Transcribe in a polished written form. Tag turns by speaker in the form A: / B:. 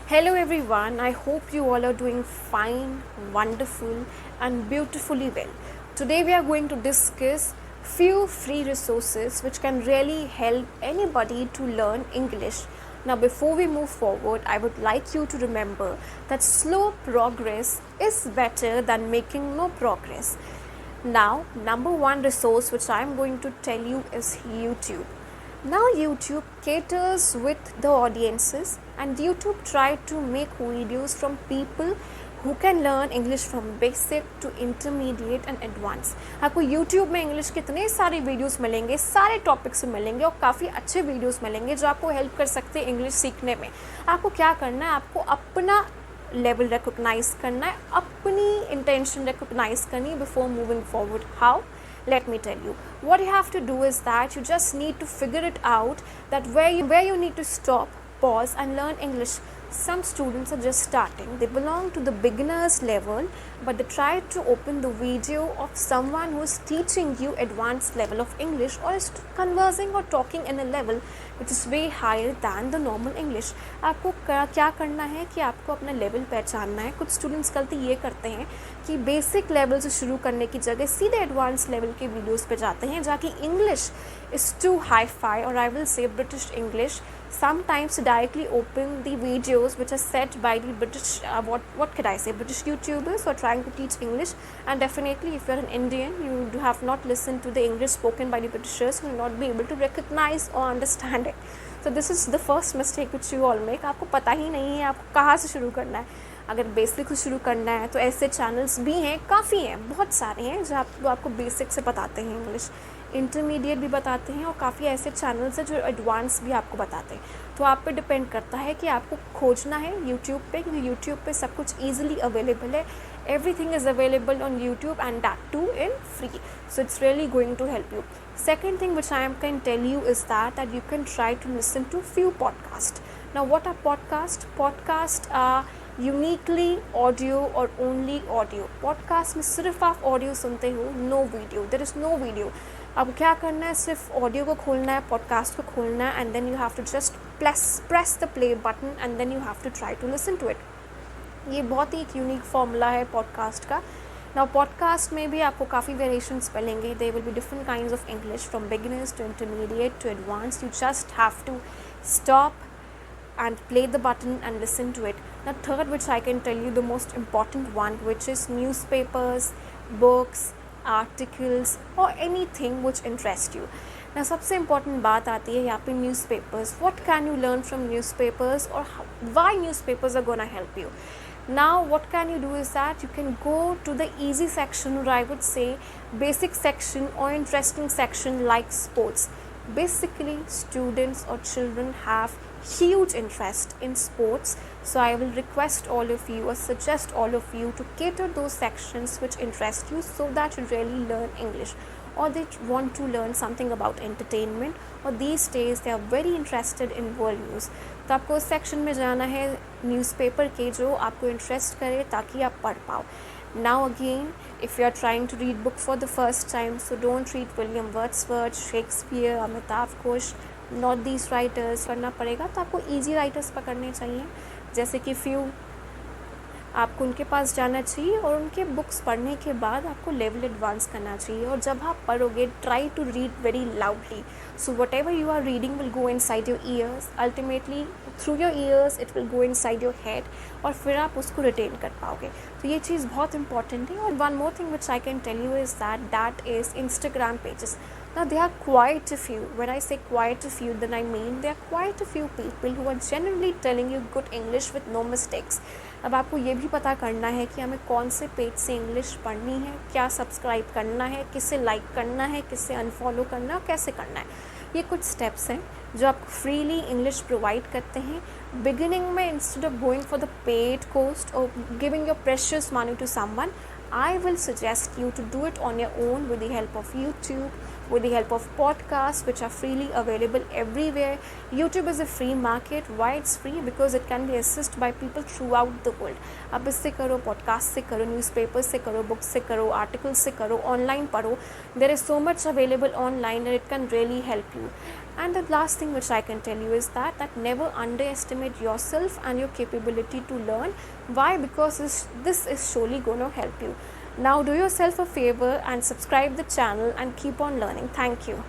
A: Hello everyone, I hope you all are doing fine, wonderful and beautifully well. Today we are going to discuss few free resources which can really help anybody to learn English. Now before we move forward, I would like you to remember that slow progress is better than making no progress. Now, number one resource which I am going to tell you is YouTube. Now YouTube caters with the audiences and YouTube try to make videos from people who can learn English from basic to intermediate and advanced. आपको YouTube में English के इतने सारे videos मिलेंगे, सारे topics से मिलेंगे और काफ़ी अच्छे वीडियोस मिलेंगे जो आपको हेल्प कर सकते हैं इंग्लिश सीखने में. आपको क्या करना है, आपको अपना लेवल रिकॉग्नाइज करना है, अपनी इंटेंशन रिकॉग्नाइज करनी है before moving forward. How? Let me tell you, what you have to do is that you just need to figure it out, that where you need to stop, pause and learn English. Some students are just starting, they belong to the beginners level, but they try to open the video of someone who is teaching you advanced level of English or is conversing or talking in a level which is way higher than the normal English. आपको क्या करना है कि आपको अपना level पहचानना है. कुछ स्टूडेंट्स गलती ये करते हैं कि बेसिक लेवल से शुरू करने की जगह सीधे एडवांस लेवल के वीडियोस पे जाते हैं, जाकि English is too hi-fi, or I will say British English. Sometimes directly open the videos which are set by the British, what could I say, British YouTubers who are trying to teach English. And definitely if you are an Indian, you have not listened to the English spoken by the Britishers, you will not be able to recognize or understand it. So this is the first mistake which you all make. आपको पता ही नहीं है आपको कहाँ से शुरू करना है. अगर बेसिक से शुरू करना है तो ऐसे चैनल्स भी हैं, काफ़ी हैं, बहुत सारे हैं जो आपको बेसिक से बताते हैं इंग्लिश, इंटरमीडिएट भी बताते हैं, और काफ़ी ऐसे चैनल्स हैं जो एडवांस भी आपको बताते हैं. तो आप पे डिपेंड करता है कि आपको खोजना है यूट्यूब पे, क्योंकि यूट्यूब पे सब कुछ ईजिली अवेलेबल है. Everything is available on YouTube and that too in free. So it's really going to help you. Second thing which I can tell you is that you can try to listen to few podcasts. Now what are podcasts? Podcasts are uniquely audio or only audio. Podcast में सिर्फ आप audio सुनते हो, no video. There is no video. अब क्या करना है, सिर्फ ऑडियो को खोलना है, पॉडकास्ट को खोलना है, and then you have to just press the play button and then you have to try to listen to it. ये बहुत ही एक यूनिक फॉर्मूला है पॉडकास्ट का. नाउ पॉडकास्ट में भी आपको काफ़ी वेरिएशंस मिलेंगे. There will be different kinds of English from beginners to intermediate to advance. You just have to stop and play the button and listen to it. Now third, which I can tell you, the most important one, which is newspapers, books, articles or anything which interest you. Now सबसे important बात आती है यहाँ पे newspapers. What can you learn from newspapers, or why newspapers are gonna help you? Now what can you do is that you can go to the easy section, or I would say basic section or interesting section like sports. Basically students or children have huge interest in sports, so I will request all of you or suggest all of you to cater those sections which interest you, so that you really learn English, or they want to learn something about entertainment, or these days they are very interested in world news. तो आपको उस section में जाना है newspaper के जो आपको interest करे, ताकि आप पढ़ पाओ. Now again, if you are trying to read book for the first time, so don't read William Wordsworth, Shakespeare, Amitav Ghosh, not these writers. करना पड़ेगा तो आपको easy writers पकड़ने चाहिए, जैसे कि few. आपको उनके पास जाना चाहिए और उनके बुक्स पढ़ने के बाद आपको लेवल एडवांस करना चाहिए. और जब आप पढ़ोगे, try to read very loudly, so whatever you are reading will go inside your ears. Ultimately through your ears it will go inside your head, और फिर आप उसको रिटेन कर पाओगे. तो ये चीज़ बहुत इंपॉर्टेंट है. और one more thing which I can tell you is that is Instagram pages. Now there are quite a few. When I say quite a few, then I mean there are quite a few people who are genuinely telling you good English with no mistakes. अब आपको ये भी पता करना है कि हमें कौन से पेज से इंग्लिश पढ़नी है, क्या सब्सक्राइब करना है, किसे लाइक करना है, किसे अनफॉलो करना है और कैसे करना है. ये कुछ स्टेप्स हैं जो आपको फ्रीली इंग्लिश प्रोवाइड करते हैं. बिगिनिंग में instead of going for the paid cost और giving your precious money to someone, I will suggest you to do it on your own with the help of YouTube, with the help of podcasts which are freely available everywhere. YouTube is a free market. Why it's free? Because it can be accessed by people throughout the world. आप इससे करो, podcast से करो, newspapers से करो, books से करो, articles से करो, online पढ़ो. There is so much available online and it can really help you. And the last thing which I can tell you is that never underestimate yourself and your capability to learn. Why? Because this is surely going to help you. Now do yourself a favor and subscribe the channel and keep on learning. Thank you.